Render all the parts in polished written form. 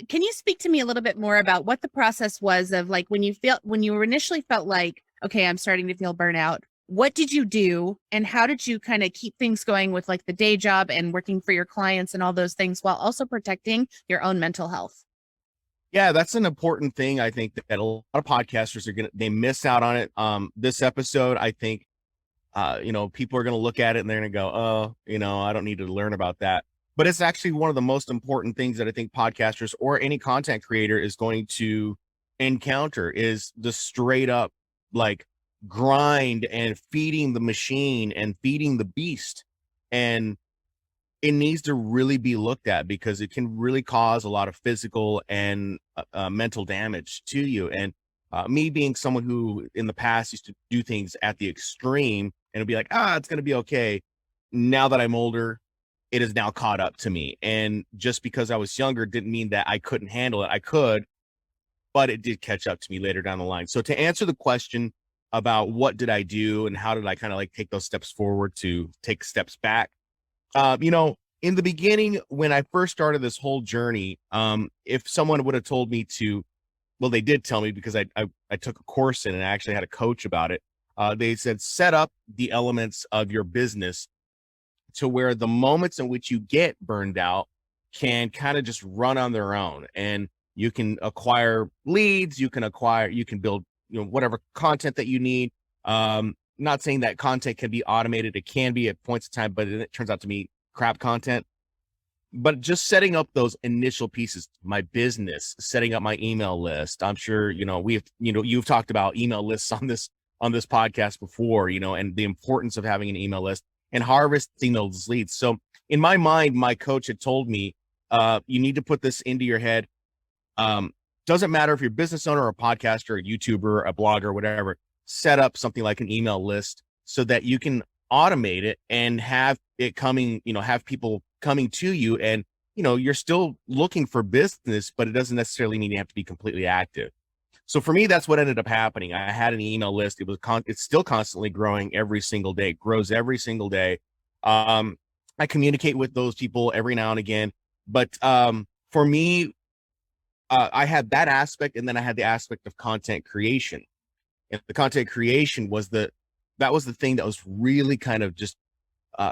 can you speak to me a little bit more about what the process was of like when you initially felt like, okay, I'm starting to feel burnout. What did you do and how did you kind of keep things going with like the day job and working for your clients and all those things while also protecting your own mental health? Yeah, that's an important thing. I think that a lot of podcasters they miss out on it. This episode, I think, people are gonna look at it and they're gonna go, oh, I don't need to learn about that. But it's actually one of the most important things that I think podcasters or any content creator is going to encounter is the straight up like grind and feeding the machine and feeding the beast. And it needs to really be looked at because it can really cause a lot of physical and mental damage to you. And me being someone who in the past used to do things at the extreme and it'd be like, it's going to be okay. Now that I'm older, it is now caught up to me. And just because I was younger didn't mean that I couldn't handle it. I could, but it did catch up to me later down the line. So to answer the question about what did I do and how did I kind of like take those steps forward to take steps back, in the beginning, when I first started this whole journey, if someone would have told me well, they did tell me because I took a course in and I actually had a coach about it. They said, set up the elements of your business to where the moments in which you get burned out can kind of just run on their own and you can acquire leads, you can build, whatever content that you need. Not saying that content can be automated. It can be at points of time, but it turns out to be crap content. But just setting up those initial pieces, my business, setting up my email list. I'm sure, you've talked about email lists on this podcast before, and the importance of having an email list and harvesting those leads. So in my mind, my coach had told me, you need to put this into your head. Doesn't matter if you're a business owner or a podcaster, a YouTuber, a blogger, whatever, set up something like an email list so that you can automate it and have it coming, have people coming to you. And, you're still looking for business, but it doesn't necessarily mean you have to be completely active. So for me, that's what ended up happening. I had an email list. It's still constantly growing every single day. It grows every single day. I communicate with those people every now and again, but for me, I had that aspect, and then I had the aspect of content creation. And the content creation was that was the thing that was really kind of just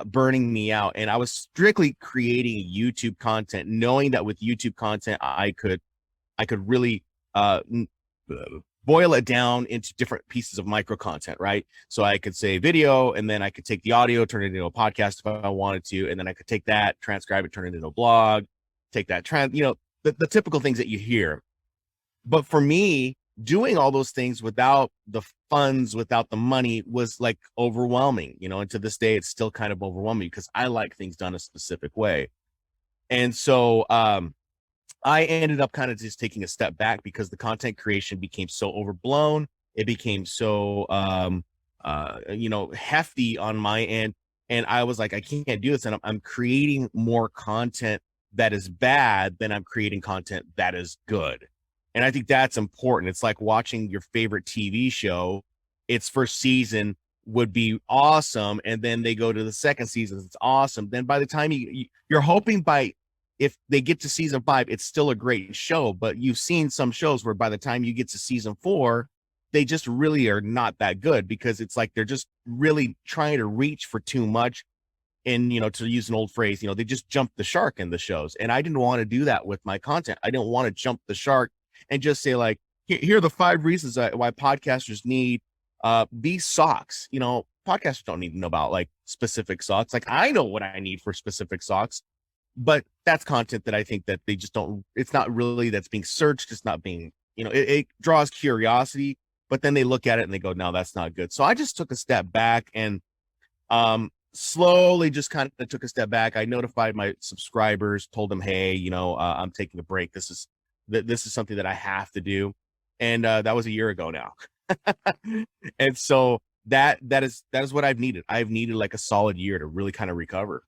burning me out. And I was strictly creating YouTube content, knowing that with YouTube content, I could really boil it down into different pieces of micro content, right? So I could say video, and then I could take the audio, turn it into a podcast if I wanted to, and then I could take that, transcribe it, turn it into a blog, take that the typical things that you hear. But for me, doing all those things without the funds, without the money was like overwhelming, and to this day, it's still kind of overwhelming because I like things done a specific way. And so, I ended up kind of just taking a step back because the content creation became so overblown. It became so, hefty on my end. And I was like, I can't do this. And I'm creating more content that is bad than I'm creating content that is good. And I think that's important. It's like watching your favorite TV show. Its first season would be awesome. And then they go to the second season. It's awesome. Then by the time you're hoping if they get to season 5, it's still a great show. But you've seen some shows where by the time you get to season 4, they just really are not that good because it's like they're just really trying to reach for too much. And, to use an old phrase, they just jumped the shark in the shows. And I didn't want to do that with my content. I didn't want to jump the shark and just say like, here are the 5 reasons why podcasters need these socks. Podcasters don't need to know about like specific socks. Like I know what I need for specific socks, but that's content that I think that they just don't, it's not really that's being searched. It's not being, it draws curiosity, but then they look at it and they go, no, that's not good. So I just took a step back and slowly just kind of took a step back. I notified my subscribers, told them, hey, I'm taking a break. This is something that I have to do. And that was a year ago now. And so that is what I've needed. I've needed like a solid year to really kind of recover.